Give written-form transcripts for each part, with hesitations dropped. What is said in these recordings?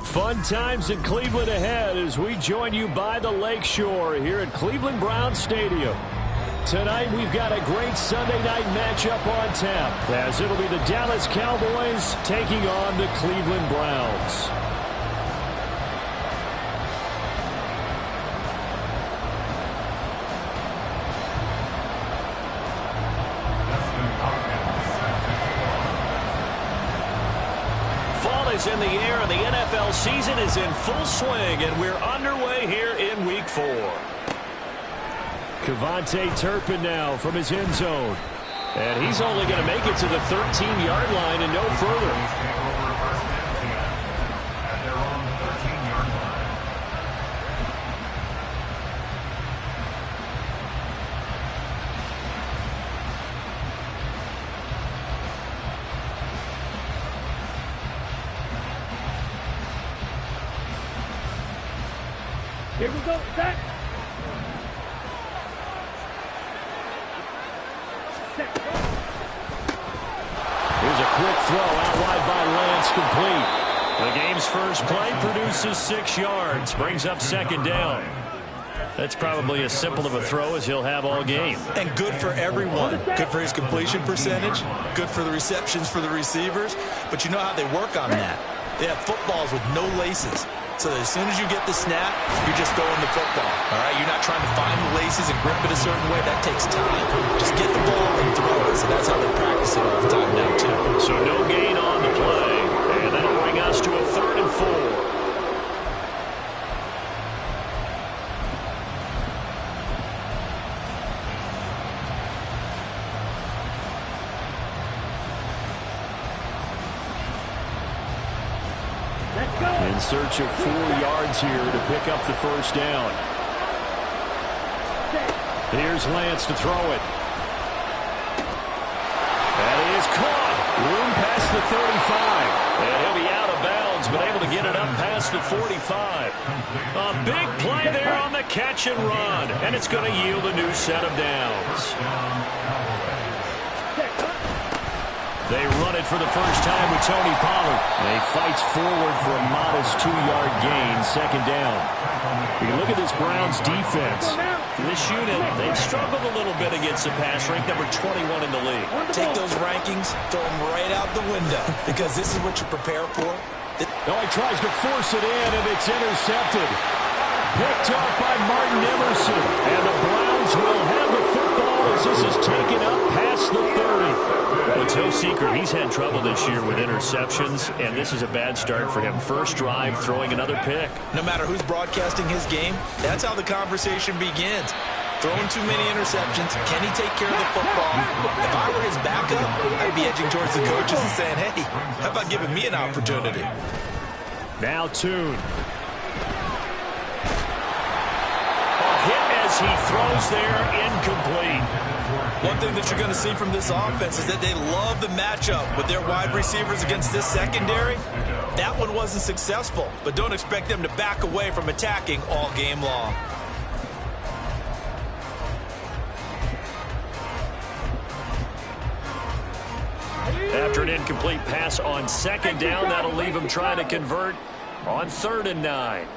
Fun times in Cleveland ahead as we join you by the Lakeshore here at Cleveland Browns Stadium. Tonight we've got a great Sunday night matchup on tap as it'll be the Dallas Cowboys taking on the Cleveland Browns. In the air, and the NFL season is in full swing, and we're underway here in Week 4. Cavante Turpin now from his end zone. And he's only going to make it to the 13-yard line and no further. Here we go, set. Here's a quick throw out wide by Lance, complete. The game's first play produces 6 yards, brings up second down. That's probably as simple of a throw as he'll have all game. And good for everyone. Good for his completion percentage, good for the receptions for the receivers. But you know how they work on that. They have footballs with no laces. So that as soon as you get the snap, you're just throwing the football. All right, you're not trying to find the laces and grip it a certain way. That takes time. Just get the ball and throw it. So that's how they practice it all the time now, too. So no gain on the play. And that'll bring us to a 3rd and 4. In search of 4 yards here to pick up the first down. Here's Lance to throw it. That is caught. Room past the 35. And he'll be out of bounds, but able to get it up past the 45. A big play there on the catch and run. And it's going to yield a new set of downs. They run it for the first time with Tony Pollard. And he fights forward for a modest 2-yard gain, second down. You look at this Browns defense. This unit, they've struggled a little bit against the pass, ranked number 21 in the league. Take those rankings, throw them right out the window, because this is what you prepare for. Oh, he tries to force it in, and it's intercepted. Picked off by Martin Emerson. And the Browns will have the football as this is taken up past the 30. Well, it's no secret he's had trouble this year with interceptions, and this is a bad start for him. First drive, throwing another pick. No matter who's broadcasting his game, that's how the conversation begins. Throwing too many interceptions. Can he take care of the football? If I were his backup, I'd be edging towards the coaches and saying, hey, how about giving me an opportunity? Now Tune. Hit as he throws there, incomplete. One thing that you're going to see from this offense is that they love the matchup with their wide receivers against this secondary. That one wasn't successful, but don't expect them to back away from attacking all game long. After an incomplete pass on second down, that'll leave him trying to convert on 3rd and 9.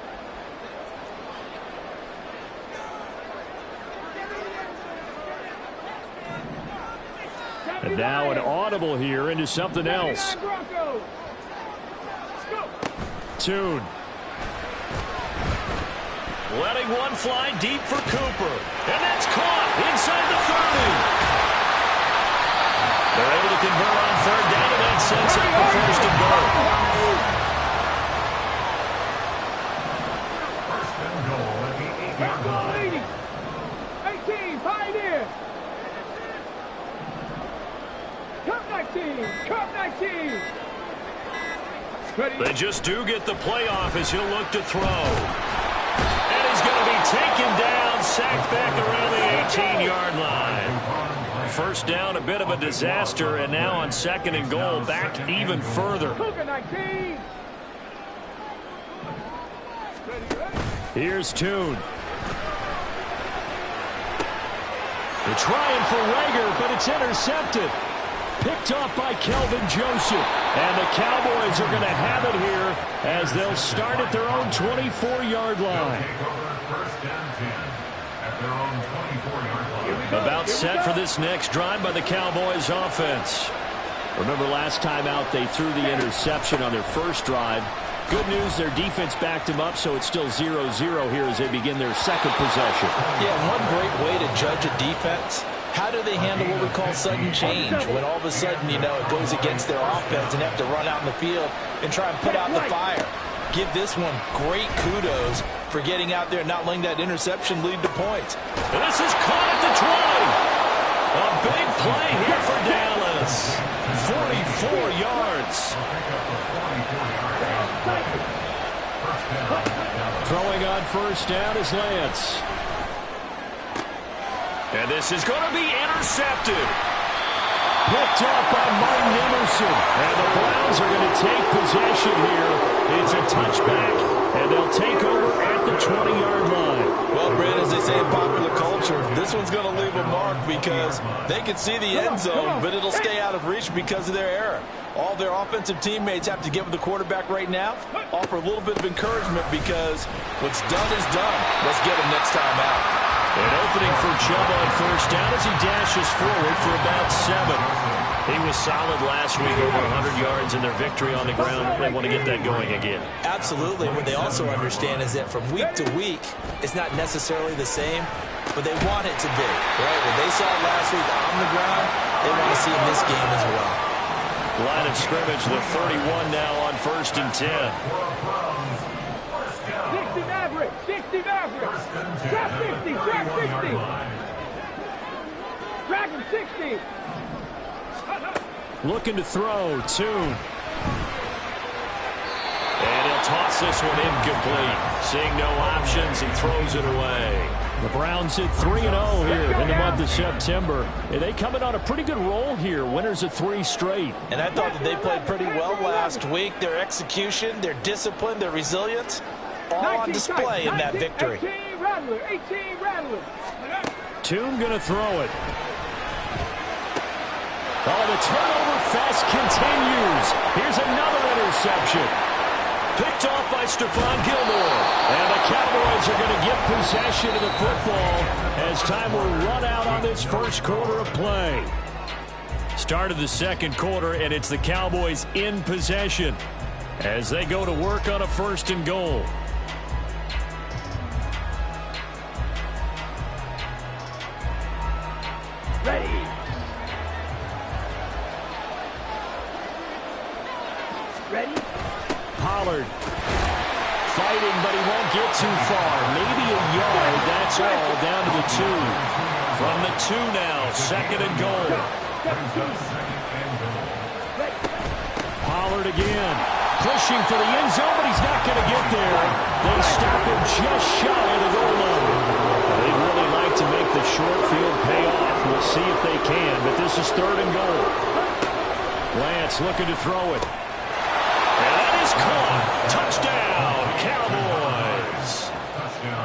And now an audible here into something else. Tune. Letting one fly deep for Cooper. And that's caught inside the 30. They're able to convert on 3rd down, and that sets up the 1st and goal. First and goal at the 8-yard line. 18, Pioneer. Cup 19, Cup 19. They just do get the playoff as he'll look to throw. And he's going to be taken down, sacked back around the 18-yard line. First down, a bit of a disaster, and now on 2nd and goal, back even further. Here's Tune. They're trying for Rager, but it's intercepted. Picked off by Kelvin Joseph. And the Cowboys are going to have it here as they'll start at their own 24-yard line. About set for this next drive by the Cowboys offense. Remember last time out they threw the interception on their first drive. Good news, their defense backed them up, so it's still 0-0 here as they begin their second possession. Yeah, one great way to judge a defense. How do they handle what we call sudden change? When all of a sudden, you know, it goes against their offense and have to run out in the field and try and put out the fire. Give this one great kudos for getting out there and not letting that interception lead to points. This is caught at the 20. A big play here for Dallas. 44 yards. Throwing on first down is Lance. And this is going to be intercepted. Picked off by Martin Emerson. And the Browns are going to take possession here. It's a touchback, and they'll take over at the 20-yard line. Well, Brad, as they say in popular culture, this one's going to leave a mark because they can see the end zone, but it'll stay out of reach because of their error. All their offensive teammates have to get with the quarterback right now, offer a little bit of encouragement because what's done is done. Let's get him next time out. An opening for Chubb on first down as he dashes forward for about 7. He was solid last week, over 100 yards in their victory on the ground. They want to get that going again. Absolutely. What they also understand is that from week to week, it's not necessarily the same, but they want it to be, right? When they saw it last week on the ground, they want to see it in this game as well. Line of scrimmage, the 31 now on first and 10. 60 Maverick, 60 Maverick. Trap 60, trap 60. Dragon 60. Looking to throw, Tune. And he'll toss this one incomplete. Seeing no options, he throws it away. The Browns hit 3-0 here in the month of September. And they come in on a pretty good roll here. Winners of 3 straight. And I thought that they played pretty well last week. Their execution, their discipline, their resilience, all on display in that victory. 18 Rattler, 18 Rattler. Tune going to throw it. Oh, the turnover fest continues. Here's another interception. Picked off by Stephon Gilmore. And the Cowboys are going to get possession of the football as time will run out on this first quarter of play. Start of the second quarter, and it's the Cowboys in possession as they go to work on a first and goal. Ready. Ready. Pollard fighting, but he won't get too far. Maybe a yard, that's all, down to the 2. From the 2 now, second and goal. Pollard again, pushing for the end zone, but he's not going to get there. They stop him just shy of the goal line. They'd really like to make the short field pay off. We'll see if they can, but this is third and goal. Lance looking to throw it. And that is caught. Touchdown, Cowboys.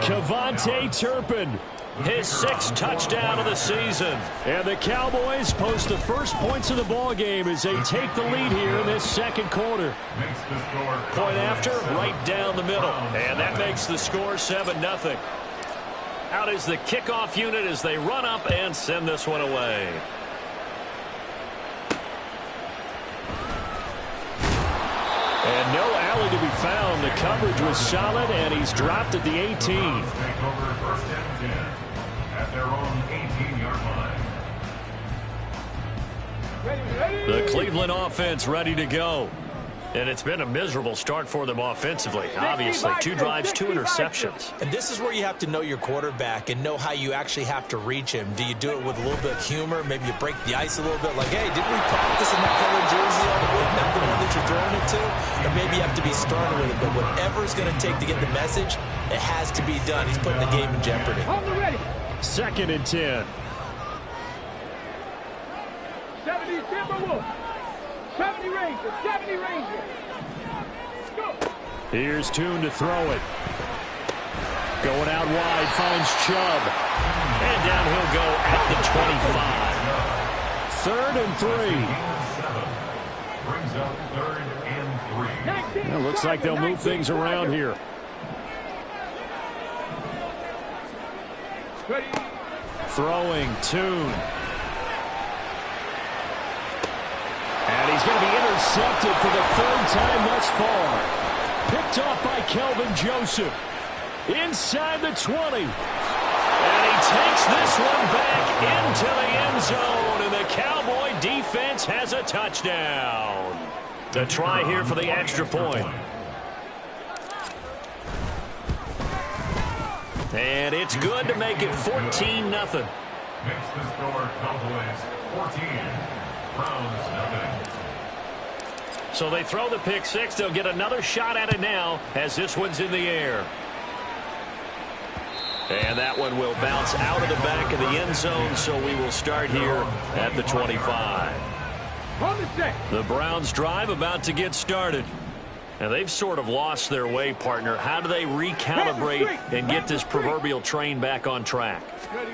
Kevontae Turpin. His 6th touchdown of the season. And the Cowboys post the first points of the ball game as they take the lead here in this second quarter. Point after, right down the middle. And that makes the score 7-0. Out is the kickoff unit as they run up and send this one away. And no alley to be found. The coverage was solid, and he's dropped at the 18. At their own 18-yard line. The Cleveland offense ready to go. And it's been a miserable start for them offensively. Obviously, 2 drives, 2 interceptions. And this is where you have to know your quarterback and know how you actually have to reach him. Do you do it with a little bit of humor? Maybe you break the ice a little bit like, hey, didn't we practice in that colored jersey all the week, not the one that you're throwing it to? Or maybe you have to be stern with it. But whatever it's going to take to get the message, it has to be done. He's putting the game in jeopardy. On the ready. Second and 10. 70 Timberwolves. 70 Rangers. 70 Rangers. Go. Here's Tune to throw it. Going out wide, finds Chubb. And down he'll go at the 25. 3rd and 3. Brings up 3rd and 3. It looks like they'll move things around here. Throwing, Tune. And he's going to be intercepted for the 3rd time thus far. Picked off by Kelvin Joseph. Inside the 20. And he takes this one back into the end zone. And the Cowboy defense has a touchdown. The try here for the extra point. And it's good to make it 14-0. Makes the score Cowboys 14. Browns nothing. So they throw the pick six. They'll get another shot at it now as this one's in the air. And that one will bounce out of the back of the end zone, so we will start here at the 25. The Browns drive about to get started. Now, they've sort of lost their way, partner. How do they recalibrate and get this proverbial train back on track?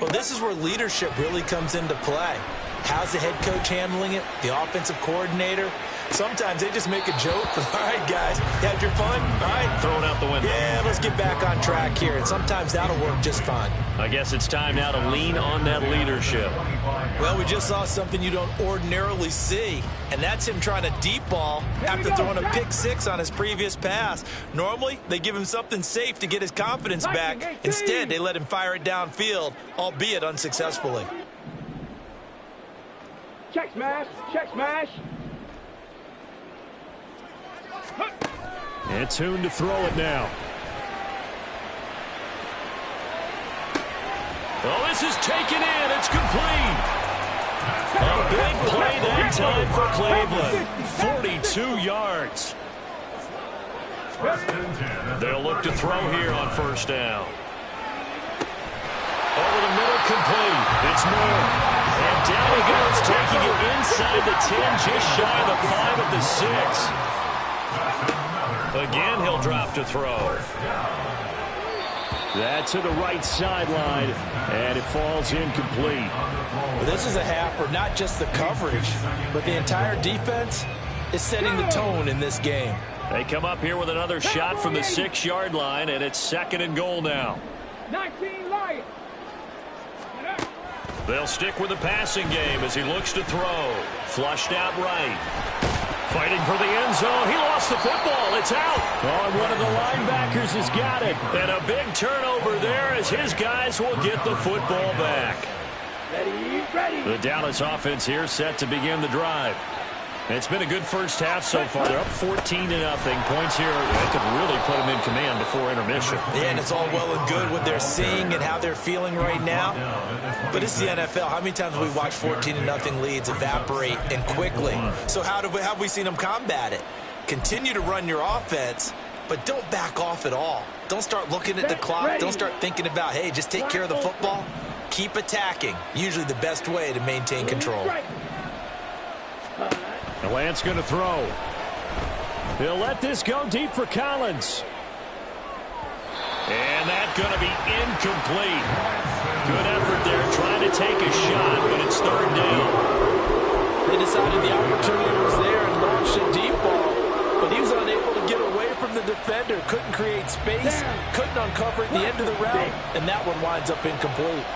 Well, this is where leadership really comes into play. How's the head coach handling it? The offensive coordinator? Sometimes they just make a joke. All right, guys, you had your fun? All right. Thrown out the window. Yeah, let's get back on track here. And sometimes that'll work just fine. I guess it's time now to lean on that leadership. Well, we just saw something you don't ordinarily see, and that's him trying to deep ball after throwing a pick six on his previous pass. Normally, they give him something safe to get his confidence back. Instead, they let him fire it downfield, albeit unsuccessfully. Check smash, check smash. And Tune to throw it now. Oh, this is taken in. It's complete. A big play that time for Cleveland. 42 yards. They'll look to throw here on 1st down. Over the middle, complete. It's Moore. And down he goes, taking it inside the 10, just shy of the 5 at the 6. Again, he'll drop to throw. That to the right sideline, and it falls incomplete. Well, this is a half where not just the coverage, but the entire defense is setting the tone in this game. They come up here with another shot from the 6-yard line, and it's 2nd and goal now. 19 Lions. They'll stick with the passing game as he looks to throw. Flushed out right. Fighting for the end zone. He lost the football. It's out. Oh, and one of the linebackers has got it. And a big turnover there as his guys will get the football back. Ready. The Dallas offense here set to begin the drive. It's been a good first half so far. They're up 14-0. Points here that could really put them in command before intermission. Yeah, and it's all well and good what they're seeing and how they're feeling right now. But it's the NFL. How many times have we watched 14-0 leads evaporate and quickly? So how have we seen them combat it? Continue to run your offense, but don't back off at all. Don't start looking at the clock. Don't start thinking about, hey, just take care of the football. Keep attacking. Usually the best way to maintain control. Lance going to throw. He'll let this go deep for Collins. And that's going to be incomplete. Good effort there trying to take a shot, but it's 3rd down. They decided the opportunity was there and launched a deep ball, but he was unable to get away from the defender. Couldn't create space, couldn't uncover at the end of the route, and that one winds up incomplete.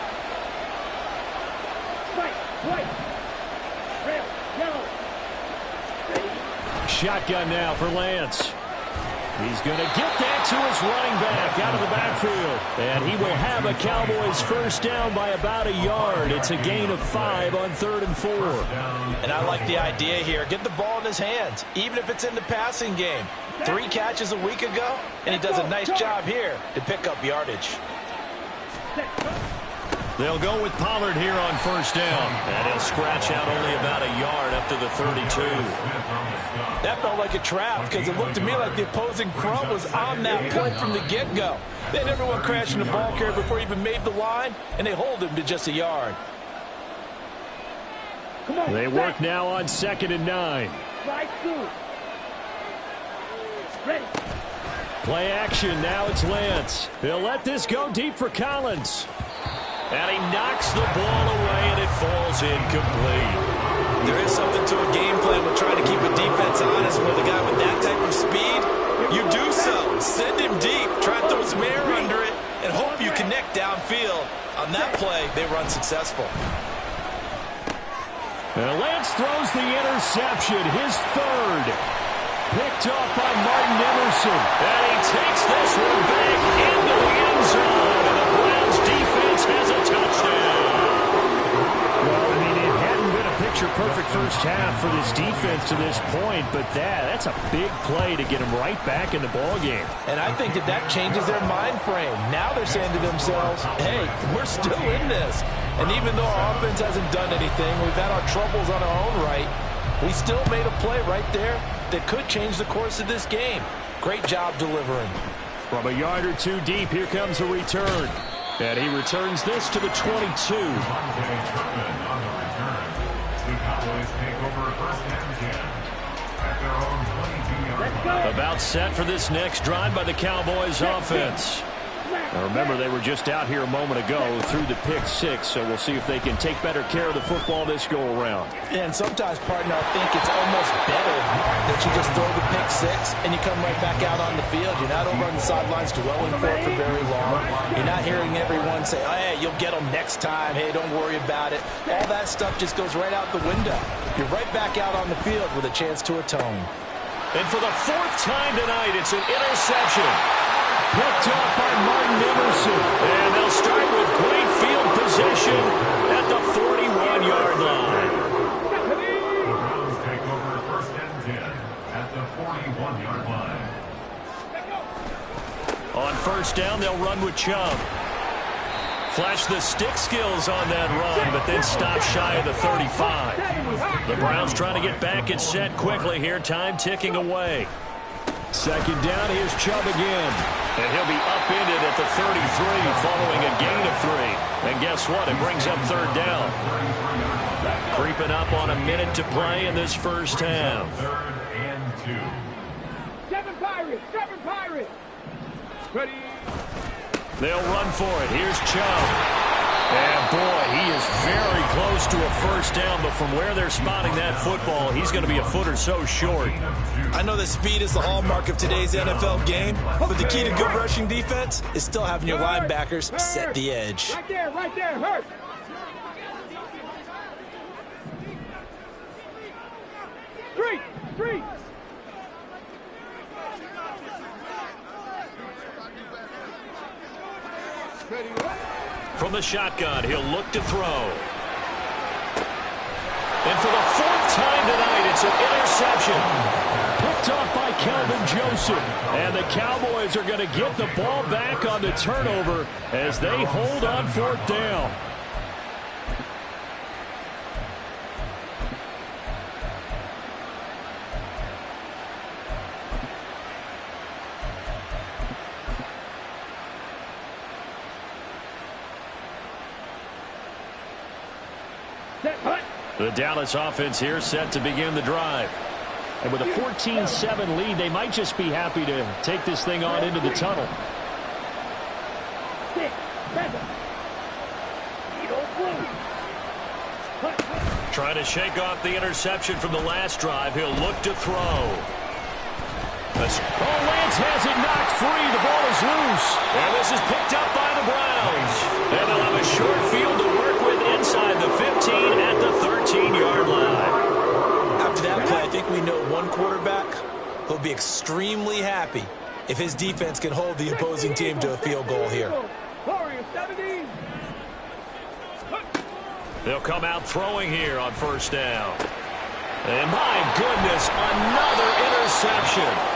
Shotgun now for Lance. He's going to get that to his running back out of the backfield. And he will have a Cowboys 1st down by about a yard. It's a gain of 5 on 3rd and 4. And I like the idea here. Get the ball in his hands, even if it's in the passing game. 3 catches a week ago, and he does a nice job here to pick up yardage. They'll go with Pollard here on 1st down. And he'll scratch out only about a yard up to the 32. That felt like a trap because it looked to me like the opposing front was on that play from the get-go. They had everyone crashing the ball carrier before he even made the line, and they hold him to just a yard. They work now on 2nd and 9. Play action. Now it's Lance. They'll let this go deep for Collins. And he knocks the ball away, and it falls incomplete. There is something to a game plan with trying to keep a defense honest with a guy with that type of speed. You do so. Send him deep. Try to throw some air under it and hope you connect downfield. On that play, they run successful. And Lance throws the interception, his third. Picked off by Martin Emerson. And he takes this one back into the end zone. And the Browns defense has a touchdown. Well, I mean, it hadn't been a picture-perfect first half for this defense to this point, but that's a big play to get them right back in the ballgame. And I think that changes their mind frame. Now they're saying to themselves, hey, we're still in this. And even though our offense hasn't done anything, we've had our troubles on our own right, we still made a play right there that could change the course of this game. Great job delivering. From a yard or two deep, here comes a return. And he returns this to the 22. About set for this next drive by the Cowboys offense. Now remember, they were just out here a moment ago through the pick six, so we'll see if they can take better care of the football this go-around. And sometimes, partner, I think it's almost better that you just throw the pick six and you come right back out on the field. You're not over on the sidelines dwelling for it for very long. You're not hearing everyone say, oh, hey, you'll get them next time. Hey, don't worry about it. All that stuff just goes right out the window. You're right back out on the field with a chance to atone. And for the fourth time tonight, it's an interception. Picked off by Martin Emerson. And they'll start with great field possession at the 41-yard line. The Browns take over first and 10 at the 41-yard line. On first down, they'll run with Chubb. Flash the stick skills on that run, but then stop shy of the 35. The Browns trying to get back and set quickly here. Time ticking away. Second down, here's Chubb again. And he'll be upended at the 33 following a gain of 3. And guess what? It brings up third down. Creeping up on a minute to play in this first half. Third and 2. Seven Pirates. Ready. They'll run for it. Here's Chubb. And, boy, he is very close to a first down, but from where they're spotting that football, he's going to be a foot or so short. I know that speed is the hallmark of today's NFL game, but the key to good rushing defense is still having your linebackers set the edge. Right there, hurt. Three. From the shotgun, he'll look to throw. And for the fourth time tonight, it's an interception. Picked off by Calvin Joseph. And the Cowboys are going to get the ball back on the turnover as they hold on fourth down. The Dallas offense here set to begin the drive. And with a 14-7 lead, they might just be happy to take this thing on into the tunnel. 6, 7. Trying to shake off the interception from the last drive. He'll look to throw. Lance has it knocked free. The ball is loose. And this is picked up by the Browns. And they'll have a short field to work with inside the 15 at the 13-yard line. After that play, I think we know one quarterback will be extremely happy if his defense can hold the opposing team to a field goal here. They'll come out throwing here on first down. And my goodness, another interception.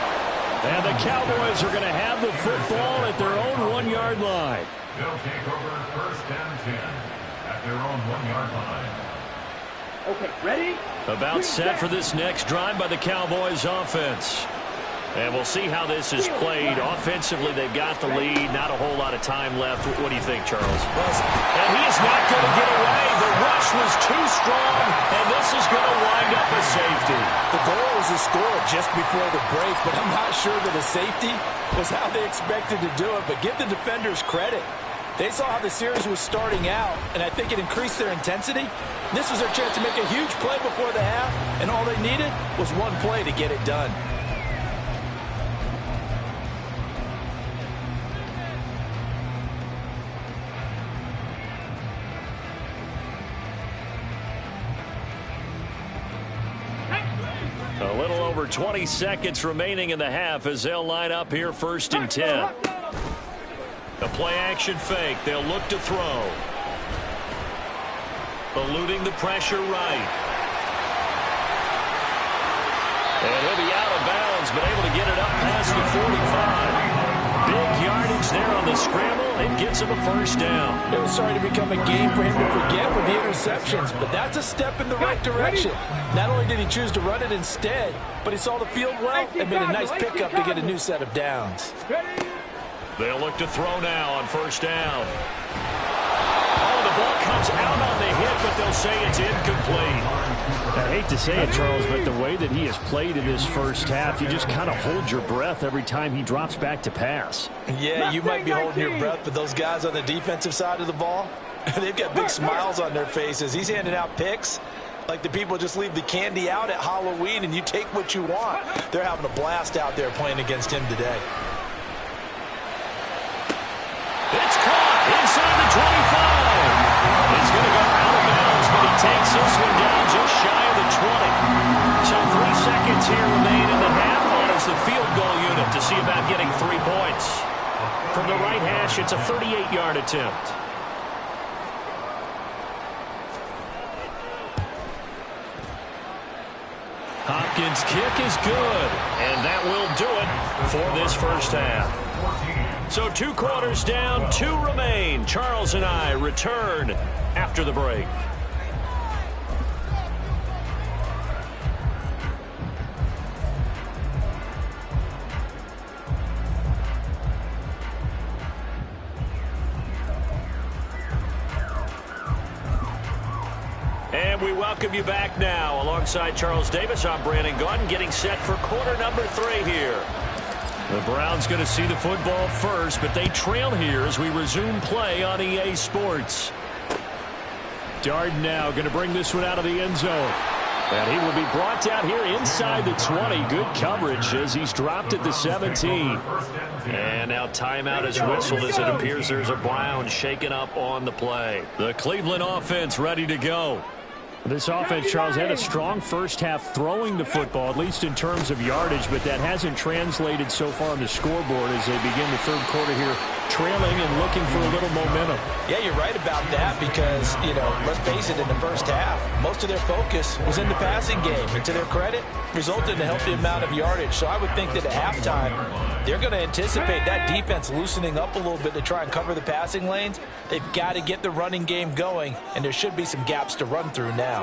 And the Cowboys are going to have the football at their own 1-yard line. They'll take over first and 10 at their own 1-yard line. Okay, ready? About set for this next drive by the Cowboys offense. And we'll see how this is played. Offensively, they've got the lead. Not a whole lot of time left. What do you think, Charles? And he is not going to get away. The rush was too strong, and this is going to wind up a safety. The goal was to score just before the break, but I'm not sure that a safety was how they expected to do it. But give the defenders credit. They saw how the series was starting out, and I think it increased their intensity. This was their chance to make a huge play before the half, and all they needed was one play to get it done. A little over 20 seconds remaining in the half as they'll line up here 1st and 10. The play-action fake. They'll look to throw. Eluding the pressure right. And he'll be out of bounds, but able to get it up past the 45. Big yardage there on the scramble. It gets him a 1st down. It was starting to become a game for him to forget with the interceptions, but that's a step in the right direction. Not only did he choose to run it instead, but he saw the field well and made a nice pickup to get a new set of downs. They'll look to throw now on 1st down. Oh, the ball comes out on the hit, but they'll say it's incomplete. I hate to say it, Charles, but the way that he has played in this 1st half, you just kind of hold your breath every time he drops back to pass. Yeah, you might be holding your breath, but those guys on the defensive side of the ball, they've got big smiles on their faces. He's handing out picks like the people just leave the candy out at Halloween and you take what you want. They're having a blast out there playing against him today. It's caught inside the 25. He's going to go out of bounds, but he takes this one down just shy of the 20. So 3 seconds here remain in the half on as the field goal unit to see about getting 3 points. From the right hash, it's a 38-yard attempt. Hopkins' kick is good, and that will do it for this 1st half. So 2 quarters down, 2 remain. Charles and I return after the break. And we welcome you back now. Alongside Charles Davis, I'm Brandon Gaudin, getting set for quarter number 3 here. The Browns going to see the football first, but they trail here as we resume play on EA Sports. Darden now going to bring this one out of the end zone. And he will be brought down here inside the 20. Good coverage as he's dropped at the 17. And now timeout is whistled as it appears there's a Brown shaken up on the play. The Cleveland offense ready to go. This offense, Charles, had a strong 1st half throwing the football, at least in terms of yardage, but that hasn't translated so far on the scoreboard as they begin the 3rd quarter here, trailing and looking for a little momentum. Yeah, you're right about that because, let's face it, in the 1st half, most of their focus was in the passing game. And to their credit, resulted in a healthy amount of yardage. So I would think that at halftime, they're going to anticipate that defense loosening up a little bit to try and cover the passing lanes. They've got to get the running game going, and there should be some gaps to run through now.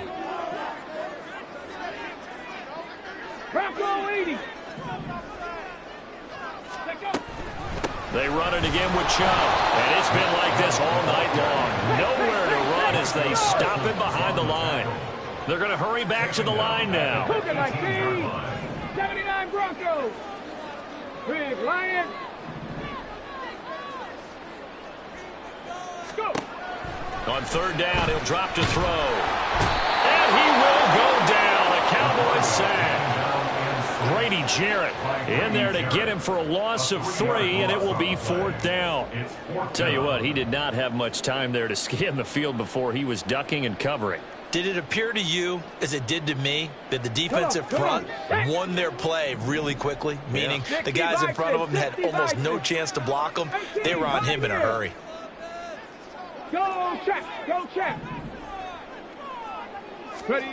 They run it again with Chubb, and it's been like this all night long. Nowhere to run as they stop him behind the line. They're going to hurry back to the line now. 79 Broncos. Big Lion. Go. On 3rd down, he'll drop to throw. And he will go down. A Cowboys sack. Grady Jarrett in there to get him for a loss of 3, and it will be 4th down. Tell you what, he did not have much time there to scan the field before he was ducking and covering. Did it appear to you, as it did to me, that the defensive front won their play really quickly? Meaning the guys in front of them had almost no chance to block them. They were on him in a hurry. Go check. Go check. Ready.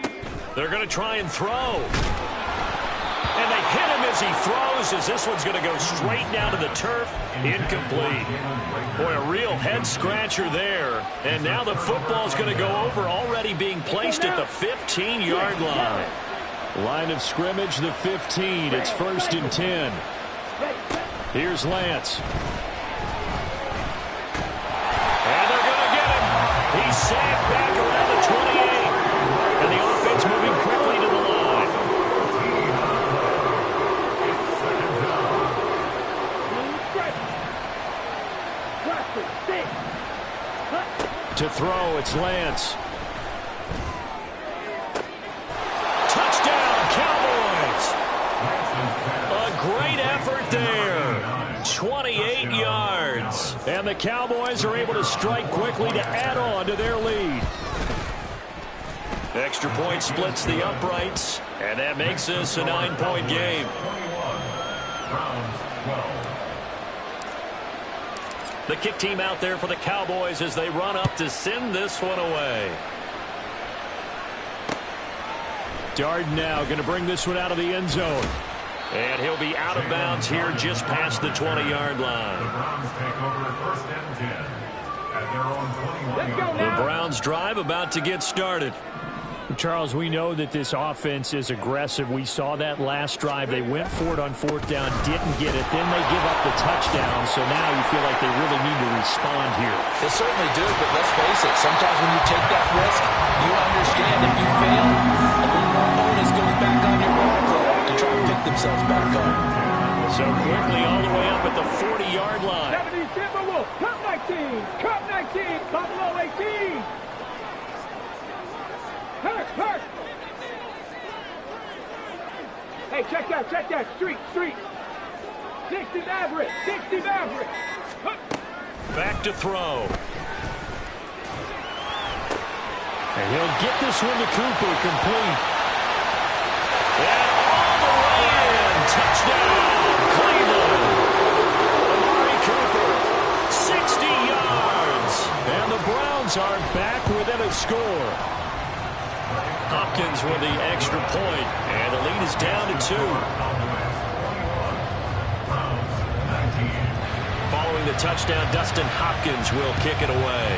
They're going to try and throw. And they hit him as he throws, as this one's going to go straight down to the turf. Incomplete. Boy, a real head-scratcher there. And now the football's going to go over, already being placed at the 15-yard line. Line of scrimmage, the 15. It's 1st and 10. Here's Lance. And they're going to get him. He's sacked back around the 28. And the offense moving quickly to the line. now it's Lance. Touchdown, Cowboys. A great effort there. 28 yards. And the Cowboys are able to strike quickly to add on to their lead. Extra point splits the uprights, and that makes this a 9-point game. The kick team out there for the Cowboys as they run up to send this one away. Darden now going to bring this one out of the end zone. And he'll be out of bounds here just past the 20-yard line. The Browns take over first and 10 at their own 21 yard. The Browns drive about to get started. Charles, we know that this offense is aggressive. We saw that last drive. They went for it on fourth down, didn't get it. Then they give up the touchdown. So now you feel like they really need to respond here. They certainly do, but let's face it. Sometimes when you take that risk, you understand if you fail, a little more bonus goes back on your ball club to try and pick themselves back up. So quickly all the way up at the 40-yard line. 70 Timberwolves, Cup 19, Cup 19, Buffalo 18. Hurt. Hey, check that. Street. 60 Maverick. Back to throw. And he'll get this one to Cooper, complete. And all the way in. Touchdown, Cleveland. Amari Cooper, 60 yards. And the Browns are back within a score. Hopkins with the extra point, and the lead is down to 2. Following the touchdown, Dustin Hopkins will kick it away.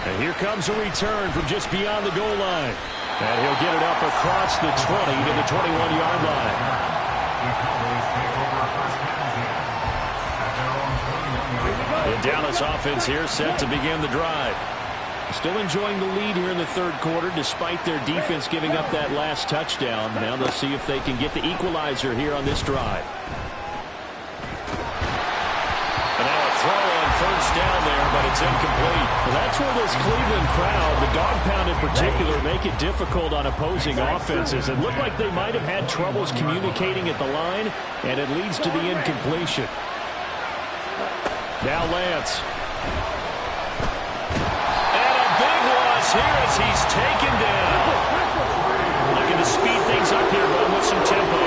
And here comes a return from just beyond the goal line. And he'll get it up across the 20 to the 21-yard line. The Dallas offense here set to begin the drive. Still enjoying the lead here in the third quarter despite their defense giving up that last touchdown. Now they'll see if they can get the equalizer here on this drive. And now a throw on first down there, but it's incomplete. Well, that's where this Cleveland crowd, the dog pound in particular, make it difficult on opposing offenses. It looked like they might have had troubles communicating at the line, and it leads to the incompletion. Now Lance. Here as he's taken down. Looking to speed things up here, but with some tempo.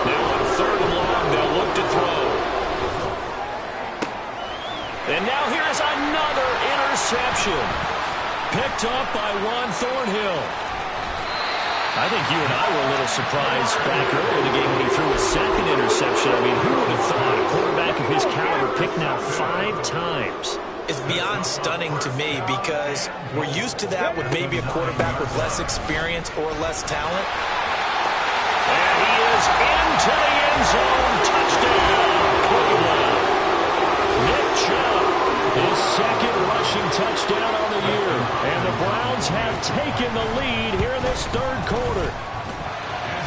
Now on third and long, they'll look to throw. And now here's another interception. Picked up by Juan Thornhill. I think you and I were a little surprised back earlier in the game when he threw a second interception. I mean, who would have thought a quarterback of his caliber picked now 5 times? It's beyond stunning to me because we're used to that with maybe a quarterback with less experience or less talent. And he is into the end zone. Touchdown, Cleveland. Nick Chubb, his second rushing touchdown on the year. And the Browns have taken the lead here in this third quarter.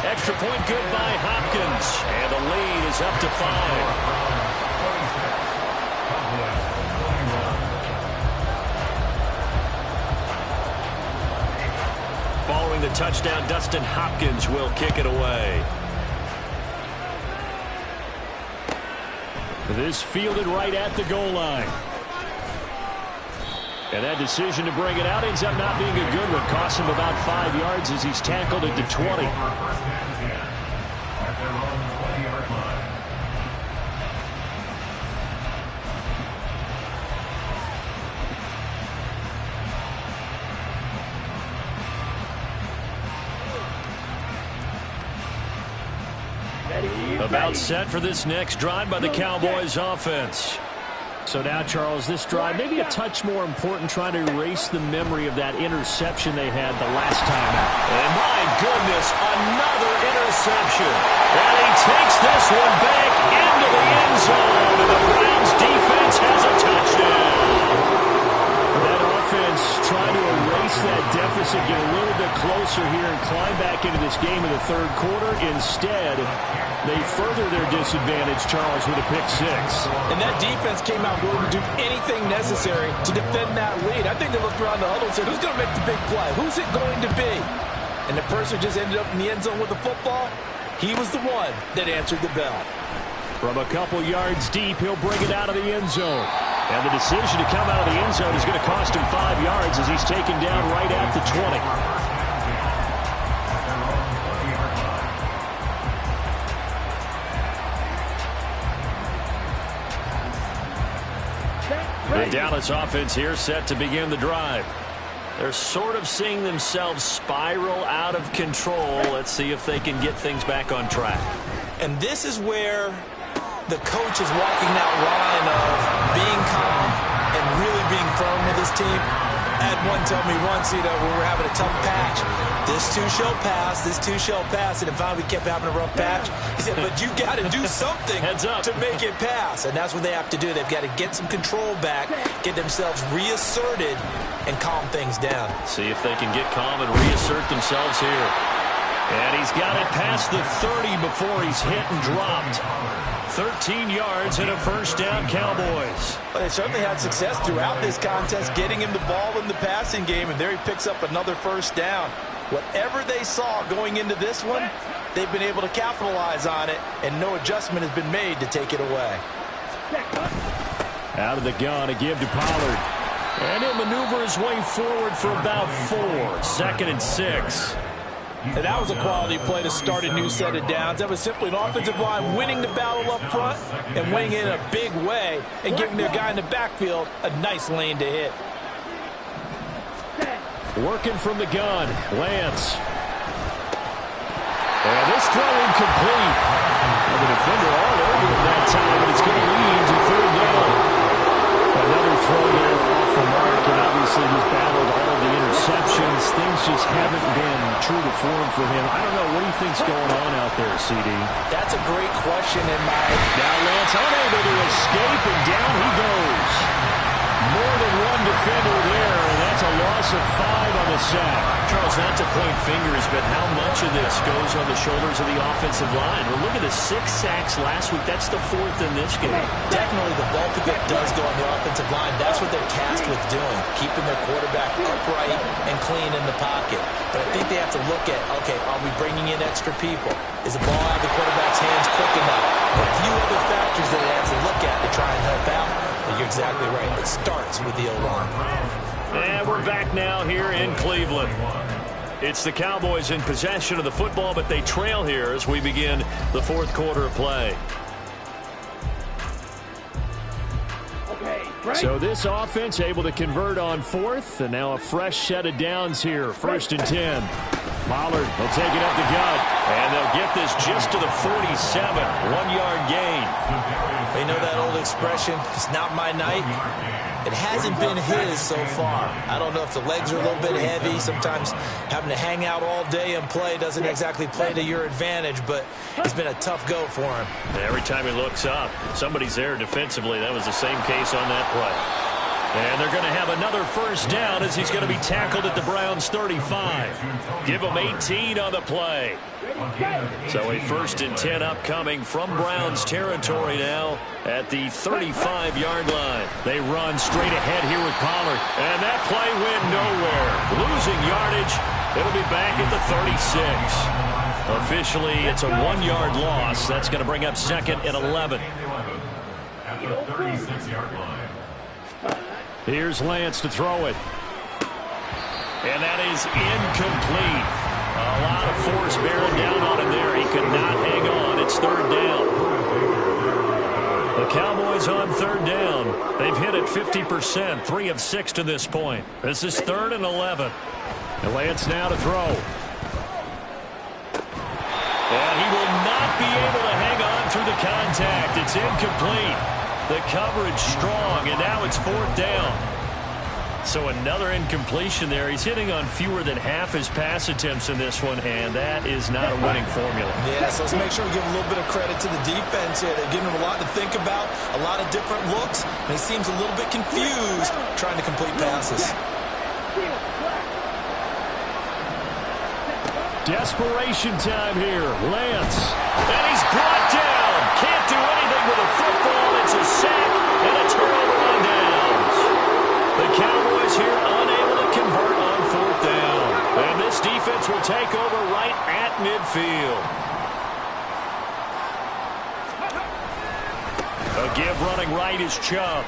Extra point good by Hopkins. And the lead is up to 5. Following the touchdown, Dustin Hopkins will kick it away. This fielded right at the goal line. And that decision to bring it out ends up not being a good one. Costs him about 5 yards as he's tackled at the 20. About set for this next drive by the Cowboys offense. So now, Charles, this drive maybe a touch more important, trying to erase the memory of that interception they had the last time out. And my goodness, another interception. And he takes this one back into the end zone. And the Browns defense has a touchdown. That offense trying to erase that deficit, get a little bit closer here and climb back into this game in the third quarter. Instead, they further their disadvantage, Charles, with a pick six. And that defense came out willing to do anything necessary to defend that lead. I think they looked around the huddle and said, who's going to make the big play? Who's it going to be? And the person who just ended up in the end zone with the football, he was the one that answered the bell. From a couple yards deep, he'll bring it out of the end zone. And the decision to come out of the end zone is going to cost him 5 yards as he's taken down right at the 20. The Dallas offense here set to begin the drive. They're sort of seeing themselves spiral out of control. Let's see if they can get things back on track. And this is where the coach is walking that line of being calm and really being firm with his team. I had one tell me once, when we were having a tough patch, this too shall pass, this too shall pass, and then finally we kept having a rough patch. He said, but you got to do something to make it pass, and that's what they have to do. They've got to get some control back, get themselves reasserted, and calm things down. See if they can get calm and reassert themselves here. And he's got it past the 30 before he's hit and dropped. 13 yards and a first down, Cowboys. But they certainly had success throughout this contest, getting him the ball in the passing game, and there he picks up another first down. Whatever they saw going into this one, they've been able to capitalize on it, and no adjustment has been made to take it away. Out of the gun, a give to Pollard. And he'll maneuver his way forward for about 4. 2nd and 6. And that was a quality play to start a new set of downs. That was simply an offensive line winning the battle up front and winning it in a big way and giving their guy in the backfield a nice lane to hit. Working from the gun, Lance. And this throw incomplete. And the defender all over him that time, and it's going to lead to 3rd down. Another throw there off the mark, and obviously he's battled all of the interceptions. Things just haven't been true to form for him. I don't know. What do you think's going on out there, CD? That's a great question in my... Now Lance unable to escape, and down he goes. More than one defender there, and that's a loss of 5 on the sack. Charles, not to point fingers, but how much of this goes on the shoulders of the offensive line? Well, look at the 6 sacks last week. That's the 4th in this game. Definitely the bulk of it does go on the offensive line. That's what they're tasked with doing, keeping their quarterback upright and clean in the pocket. But I think they have to look at, okay, are we bringing in extra people? Is the ball out of the quarterback's hands quick enough? There are a few other factors that they have to look at to try and help out. But you're exactly right. It starts with the O-line. And we're back now here in Cleveland. It's the Cowboys in possession of the football, but they trail here as we begin the 4th quarter of play. So this offense able to convert on 4th, and now a fresh set of downs here. 1st and 10. Pollard will take it up the gut, and they'll get this just to the 47. 1-yard gain. You know that old expression, it's not my night? It hasn't been his so far. I don't know if the legs are a little bit heavy. Sometimes having to hang out all day and play doesn't exactly play to your advantage, but it's been a tough go for him. Every time he looks up, somebody's there defensively. That was the same case on that play. And they're going to have another first down as he's going to be tackled at the Browns' 35. Give him 18 on the play. So a 1st and 10 upcoming from Browns territory now at the 35-yard line. They run straight ahead here with Pollard. And that play went nowhere. Losing yardage. It'll be back at the 36. Officially, it's a 1-yard loss. That's going to bring up 2nd and 11. At the 36-yard line. Here's Lance to throw it. And that is incomplete. A lot of force bearing down on him there. He could not hang on. It's 3rd down. The Cowboys on 3rd down. They've hit it 50%, 3 of 6 to this point. This is 3rd and 11. And Lance now to throw. And he will not be able to hang on through the contact. It's incomplete. The coverage strong, and now it's 4th down. So another incompletion there. He's hitting on fewer than half his pass attempts in this one, and that is not a winning formula. Yes, let's make sure we give a little bit of credit to the defense here. They're giving him a lot to think about, a lot of different looks, and he seems a little bit confused trying to complete passes. Desperation time here. Lance. And he's brought down. Can't do anything with a football. It's a sack and a turnover on downs. The Cowboys here unable to convert on 4th down. And this defense will take over right at midfield. A give running right is Chubb.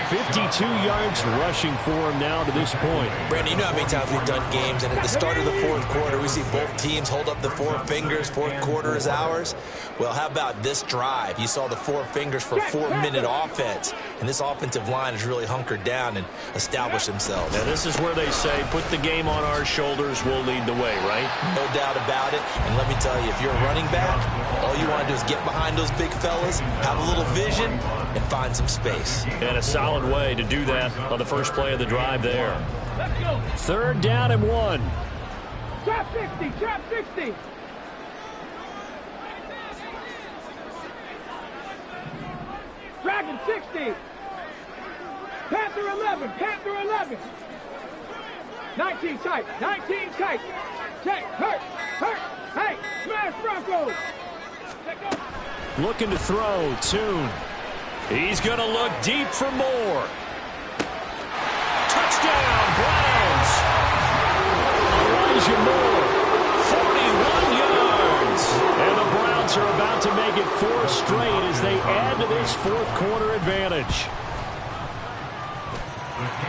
52 yards rushing for him now to this point. Brandon, you know how many times we've done games, and at the start of the 4th quarter, we see both teams hold up the 4 fingers. 4th quarter is ours. Well, how about this drive? You saw the 4 fingers for 4-minute offense, and this offensive line has really hunkered down and established themselves. Now, this is where they say, put the game on our shoulders, we'll lead the way, right? No doubt about it. And let me tell you, if you're a running back, all you want to do is get behind those big fellas, have a little vision, and find some space. And a solid way to do that on the first play of the drive there. 3rd down and 1. Trap 60, trap 60. Dragon 60. Panther 11, Panther 11. 19 tight, 19 tight. Check, hurt, hey, smash Broncos. Looking to throw, Tune. He's going to look deep for more. Touchdown, Browns. Elijah Moore. 41 yards. And the Browns are about to make it 4 straight as they add to this 4th quarter advantage.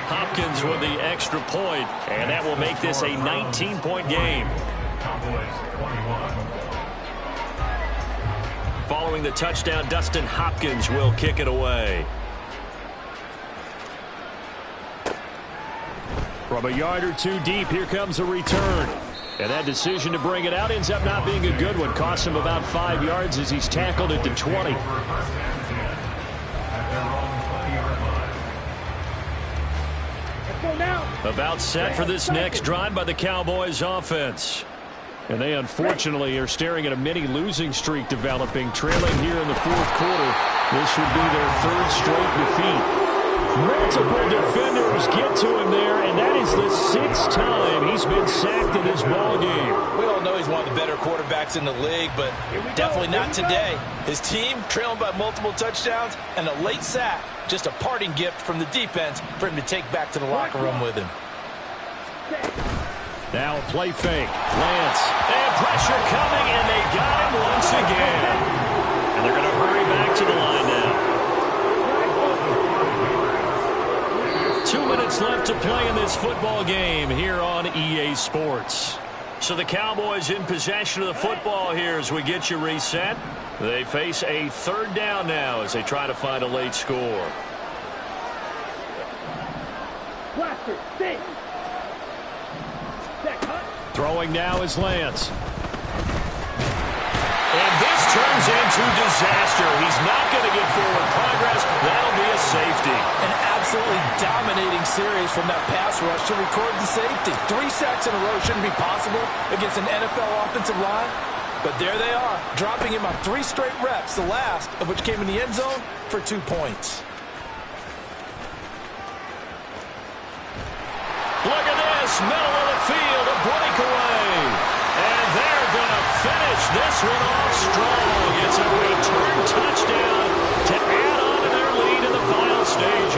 Hopkins with the extra point, and that will make this a 19-point game. Cowboys 21. Following the touchdown, Dustin Hopkins will kick it away. From a yard or 2 deep, here comes a return. And that decision to bring it out ends up not being a good one. Cost him about 5 yards as he's tackled at the 20. About set for this next drive by the Cowboys offense. And they unfortunately are staring at a mini losing streak developing, trailing here in the 4th quarter. This would be their 3rd straight defeat. Multiple defenders get to him there, and that is the 6th time he's been sacked in this ballgame. We all know he's one of the better quarterbacks in the league, but definitely not today. His team trailing by multiple touchdowns and a late sack. Just a parting gift from the defense for him to take back to the locker room with him. Now a play fake. Lance. And pressure coming, and they got him once again. And they're going to hurry back to the line now. 2 minutes left to play in this football game here on EA Sports. So the Cowboys in possession of the football here as we get you reset. They face a 3rd down now as they try to find a late score. Blaster, stay. Throwing now is Lance. And this turns into disaster. He's not going to get forward progress. That'll be a safety. An absolutely dominating series from that pass rush to record the safety. 3 sacks in a row shouldn't be possible against an NFL offensive line. But there they are, dropping him on 3 straight reps, the last of which came in the end zone for 2 points. Look at this, middle of the field, a breakaway. And they're going to finish this one off strong. It's a return touchdown to add on to their lead in the final stage.